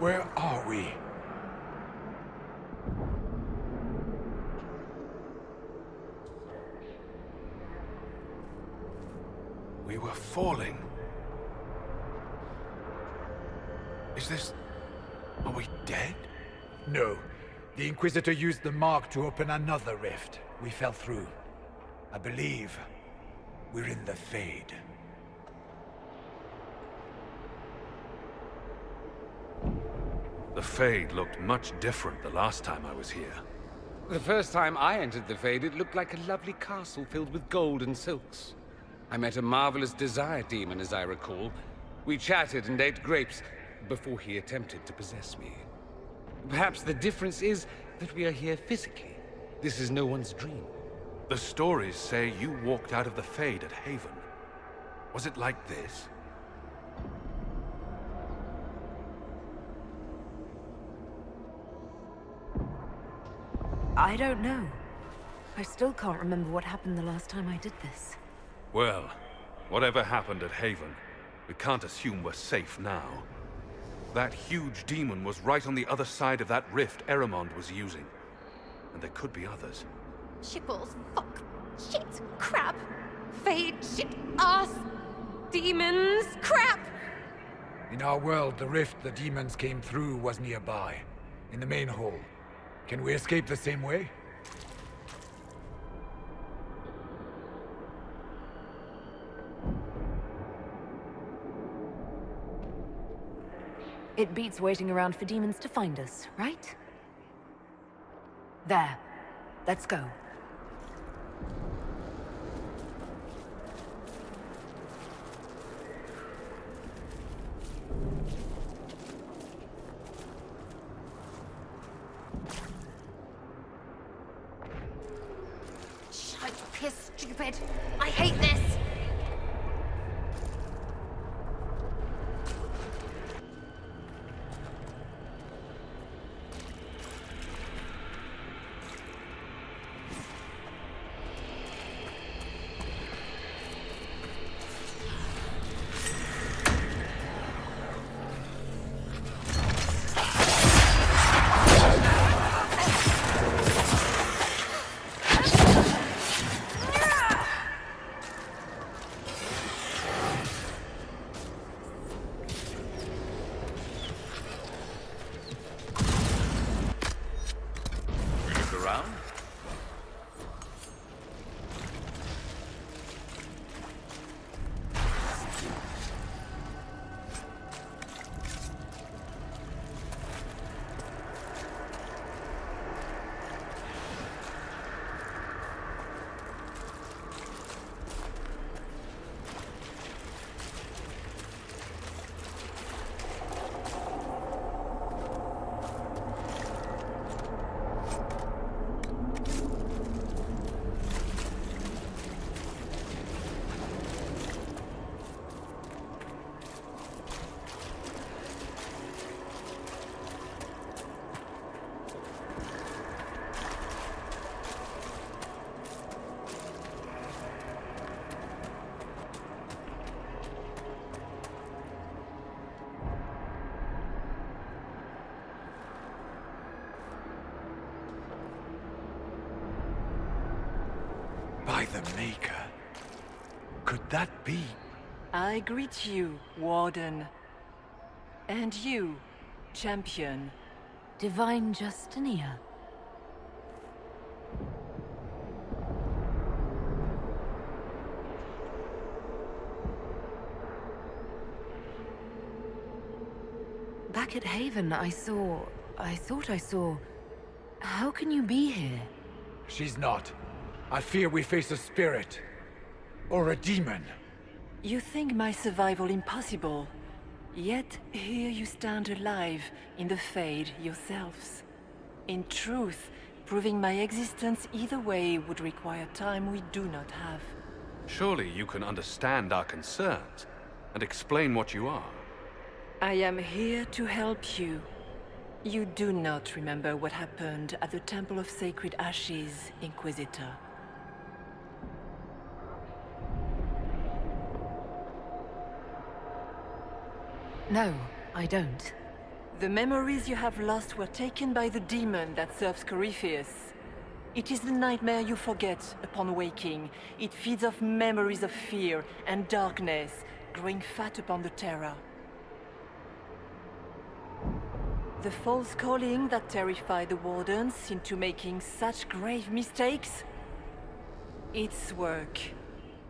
Where are we? We were falling. Is this... Are we dead? No. The Inquisitor used the mark to open another rift. We fell through. I believe we're in the Fade. The Fade looked much different the last time I was here. The first time I entered the Fade, it looked like a lovely castle filled with gold and silks. I met a marvelous desire demon, as I recall. We chatted and ate grapes before he attempted to possess me. Perhaps the difference is that we are here physically. This is no one's dream. The stories say you walked out of the Fade at Haven. Was it like this? I don't know. I still can't remember what happened the last time I did this. Well, whatever happened at Haven, we can't assume we're safe now. That huge demon was right on the other side of that rift Eramond was using. And there could be others. Shitballs, fuck, shit, crap, Fade, shit, ass, demons, crap! In our world, the rift the demons came through was nearby, in the main hall. Can we escape the same way? It beats waiting around for demons to find us, right? There. Let's go. Shite, piss, stupid. I hate this. Around? By the Maker. Could that be? I greet you, Warden. And you, Champion. Divine Justinia. Back at Haven, I thought I saw... How can you be here? She's not. I fear we face a spirit. Or a demon. You think my survival impossible, yet here you stand alive in the Fade yourselves. In truth, proving my existence either way would require time we do not have. Surely you can understand our concerns and explain what you are. I am here to help you. You do not remember what happened at the Temple of Sacred Ashes, Inquisitor. No, I don't. The memories you have lost were taken by the demon that serves Corypheus. It is the nightmare you forget upon waking. It feeds off memories of fear and darkness, growing fat upon the terror. The false calling that terrified the Wardens into making such grave mistakes? Its work.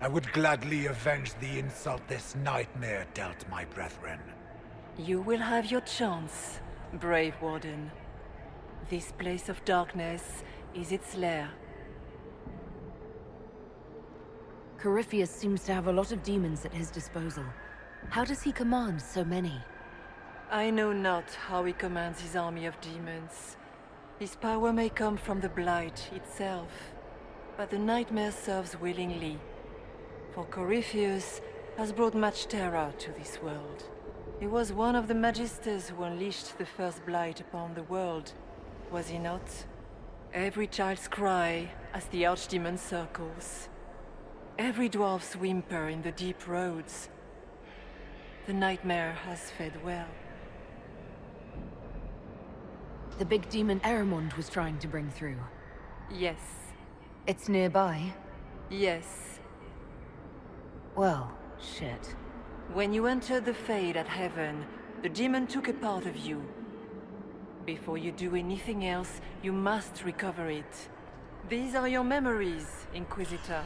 I would gladly avenge the insult this nightmare dealt my brethren. You will have your chance, brave Warden. This place of darkness is its lair. Corypheus seems to have a lot of demons at his disposal. How does he command so many? I know not how he commands his army of demons. His power may come from the Blight itself, but the nightmare serves willingly. For Corypheus has brought much terror to this world. He was one of the Magisters who unleashed the first Blight upon the world, was he not? Every child's cry as the Archdemon circles. Every dwarf's whimper in the deep roads. The nightmare has fed well. The big demon Eramond was trying to bring through. Yes. It's nearby? Yes. Well, shit. When you entered the Fade at Heaven, the demon took a part of you. Before you do anything else, you must recover it. These are your memories, Inquisitor.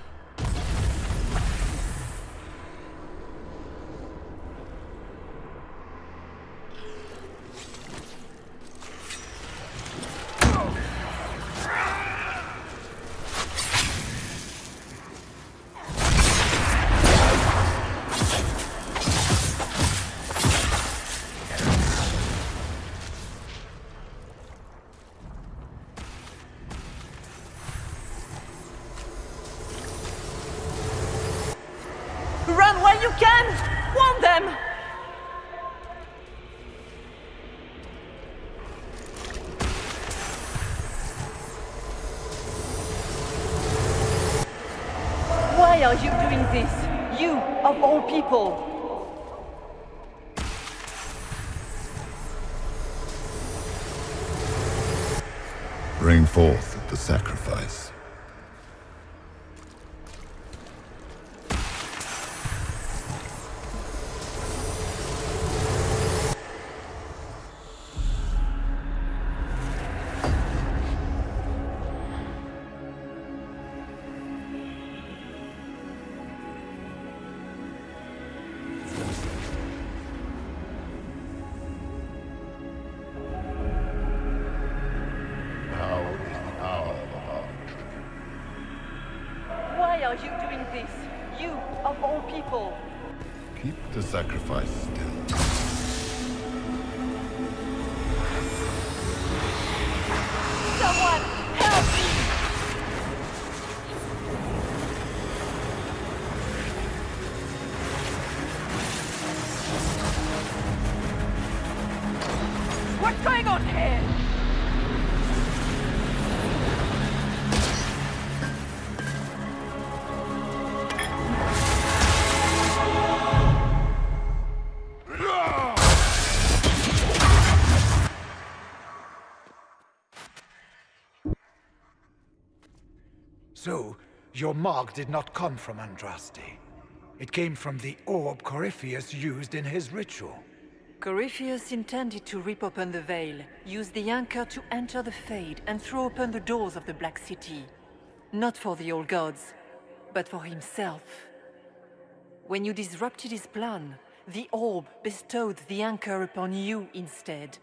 Run while you can! Warn them! Why are you doing this? You, of all people! Bring forth the sacrifice. Why are you doing this? You, of all people! Keep the sacrifice still. Someone, help me! What's going on here? So, your mark did not come from Andraste. It came from the orb Corypheus used in his ritual. Corypheus intended to rip open the veil, use the anchor to enter the Fade, and throw open the doors of the Black City. Not for the old gods, but for himself. When you disrupted his plan, the orb bestowed the anchor upon you instead.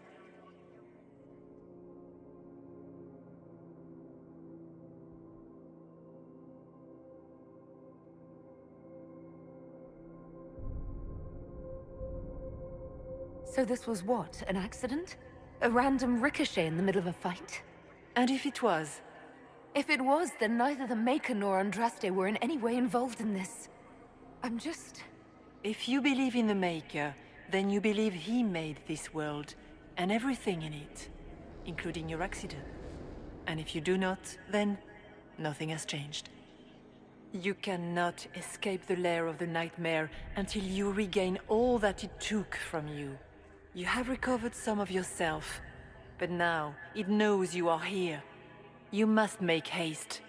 So this was what? An accident? A random ricochet in the middle of a fight? And if it was? If it was, then neither the Maker nor Andraste were in any way involved in this. I'm just... If you believe in the Maker, then you believe he made this world, and everything in it, including your accident. And if you do not, then nothing has changed. You cannot escape the lair of the nightmare until you regain all that it took from you. You have recovered some of yourself, but now it knows you are here. You must make haste.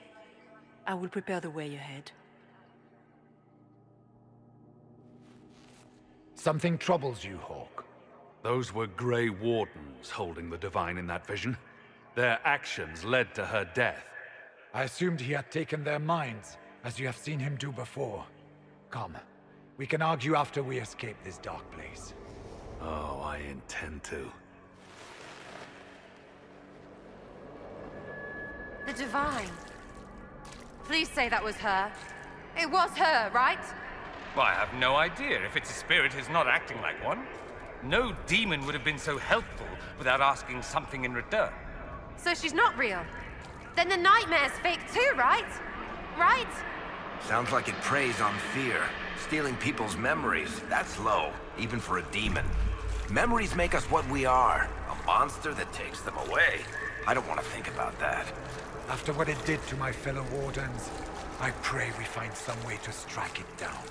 I will prepare the way ahead. Something troubles you, Hawk. Those were Grey Wardens holding the Divine in that vision. Their actions led to her death. I assumed he had taken their minds, as you have seen him do before. Come, we can argue after we escape this dark place. Oh, I intend to. The Divine. Please say that was her. It was her, right? Well, I have no idea. If it's a spirit, it's not acting like one. No demon would have been so helpful without asking something in return. So she's not real. Then the nightmare's fake too, right? Right? Sounds like it preys on fear. Stealing people's memories, that's low, even for a demon. Memories make us what we are. A monster that takes them away. I don't want to think about that. After what it did to my fellow Wardens, I pray we find some way to strike it down.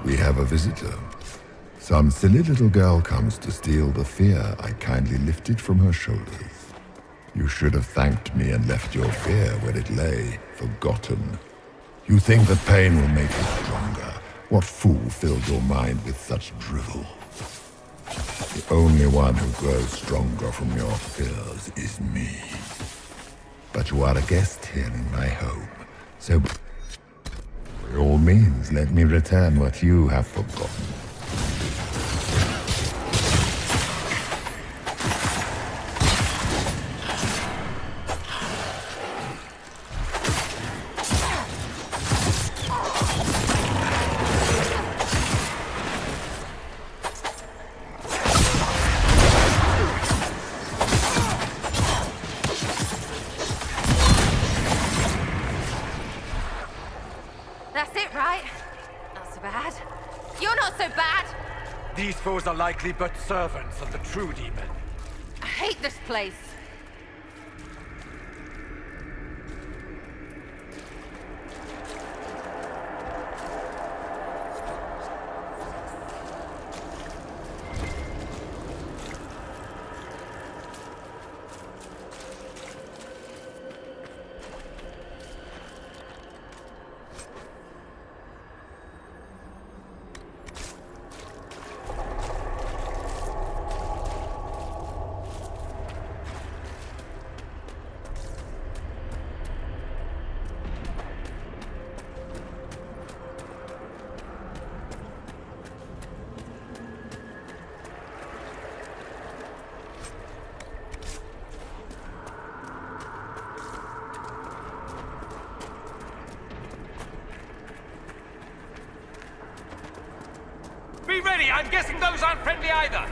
We have a visitor. Some silly little girl comes to steal the fear I kindly lifted from her shoulders. You should have thanked me and left your fear where it lay, forgotten. You think that pain will make you stronger. What fool filled your mind with such drivel? The only one who grows stronger from your fears is me. But you are a guest here in my home, so by all means, let me return what you have forgotten. That's it, right? Not so bad. You're not so bad! These foes are likely but servants of the true demon. I hate this place. Be ready! I'm guessing those aren't friendly either!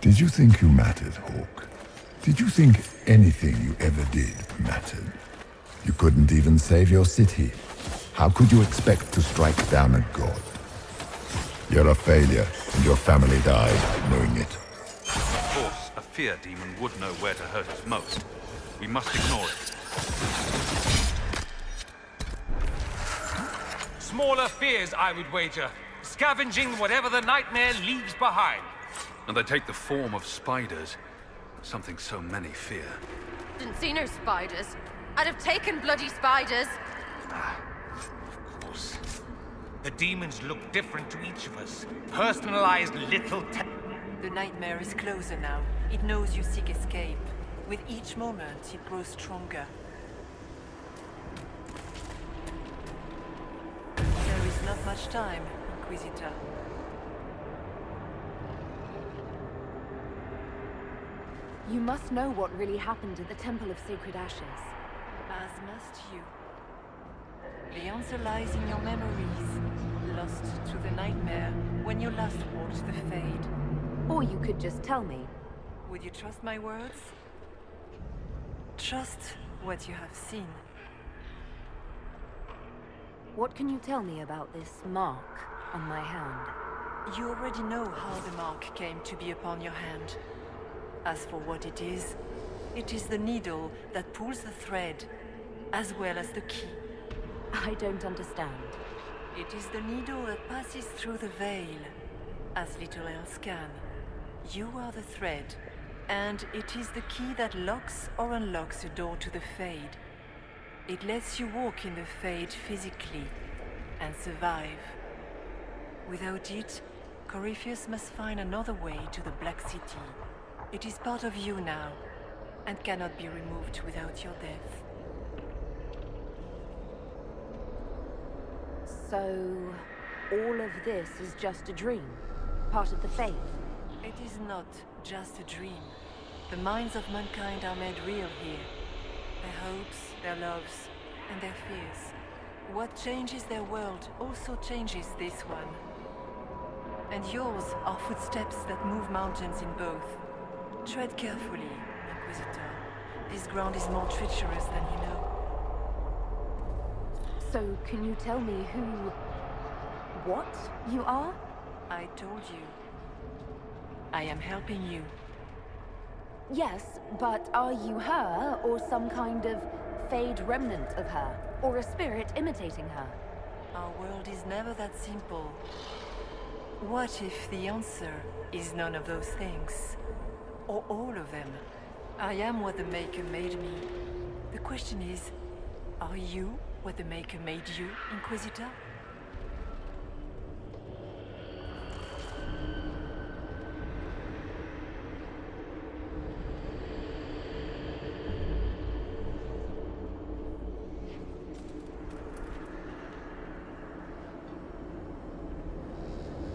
Did you think you mattered, Hawk? Did you think anything you ever did mattered? You couldn't even save your city. How could you expect to strike down a god? You're a failure, and your family died knowing it. course, a fear demon would know where to hurt us most. We must ignore it. Smaller fears, I would wager. Scavenging whatever the nightmare leaves behind. And they take the form of spiders. Something so many fear. Didn't see no spiders. I'd have taken bloody spiders. Of course. The demons look different to each of us. Personalized little The nightmare is closer now. It knows you seek escape. With each moment, it grows stronger. There is not much time, Inquisitor. You must know what really happened at the Temple of Sacred Ashes. As must you. The answer lies in your memories, lost to the nightmare when you last walked the Fade. Or you could just tell me. Would you trust my words? Trust what you have seen. What can you tell me about this mark on my hand? You already know how the mark came to be upon your hand. As for what it is the needle that pulls the thread, as well as the key. I don't understand. It is the needle that passes through the veil, as little else can. You are the thread, and it is the key that locks or unlocks a door to the Fade. It lets you walk in the Fade physically, and survive. Without it, Corypheus must find another way to the Black City. It is part of you now, and cannot be removed without your death. So, all of this is just a dream? Part of the Fate? It is not just a dream. The minds of mankind are made real here. Their hopes, their loves, and their fears. What changes their world also changes this one. And yours are footsteps that move mountains in both. Tread carefully, Inquisitor. This ground is more treacherous than you know. So, can you tell me what you are? I told you. I am helping you. Yes, but are you her, or some kind of Fade remnant of her? Or a spirit imitating her? Our world is never that simple. What if the answer is none of those things? Or all of them? I am what the Maker made me. The question is, are you what the Maker made you, Inquisitor?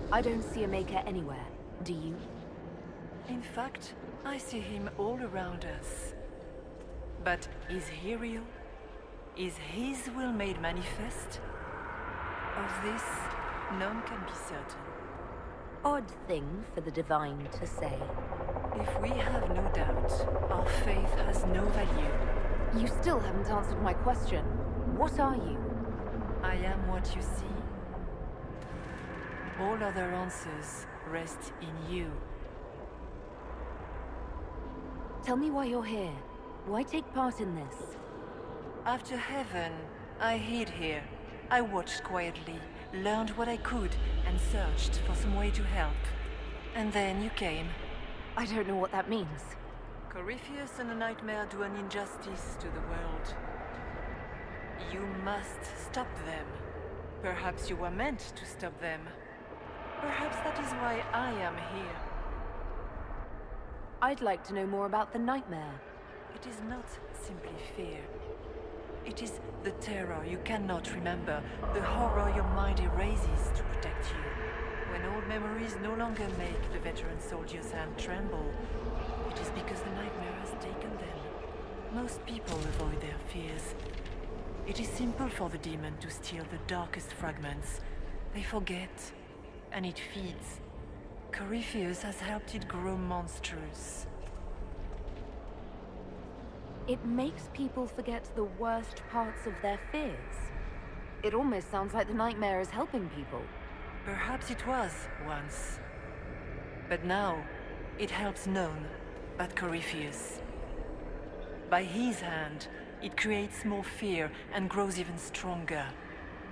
I don't see a Maker anywhere. Do you? In fact, I see him all around us. But is he real? Is his will made manifest? Of this, none can be certain. Odd thing for the Divine to say. If we have no doubt, our faith has no value. You still haven't answered my question. What are you? I am what you see. All other answers rest in you. Tell me why you're here. Why take part in this? After heaven, I hid here. I watched quietly, learned what I could, and searched for some way to help. And then you came. I don't know what that means. Corypheus and the Nightmare do an injustice to the world. You must stop them. Perhaps you were meant to stop them. Perhaps that is why I am here. I'd like to know more about the Nightmare. It is not simply fear. It is the terror you cannot remember, the horror your mind erases to protect you. When old memories no longer make the veteran soldier's hand tremble, it is because the Nightmare has taken them. Most people avoid their fears. It is simple for the demon to steal the darkest fragments. They forget, and it feeds. Corypheus has helped it grow monstrous. It makes people forget the worst parts of their fears. It almost sounds like the Nightmare is helping people. Perhaps it was, once. But now, It helps none but Corypheus. By his hand, it creates more fear and grows even stronger.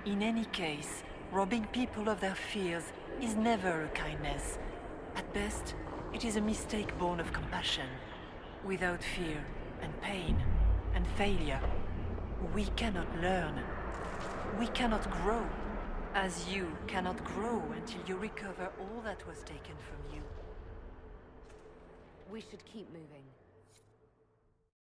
In any case, robbing people of their fears is never a kindness. At best, it is a mistake born of compassion. Without fear and pain and failure, we cannot learn. We cannot grow, as you cannot grow until you recover all that was taken from you. We should keep moving.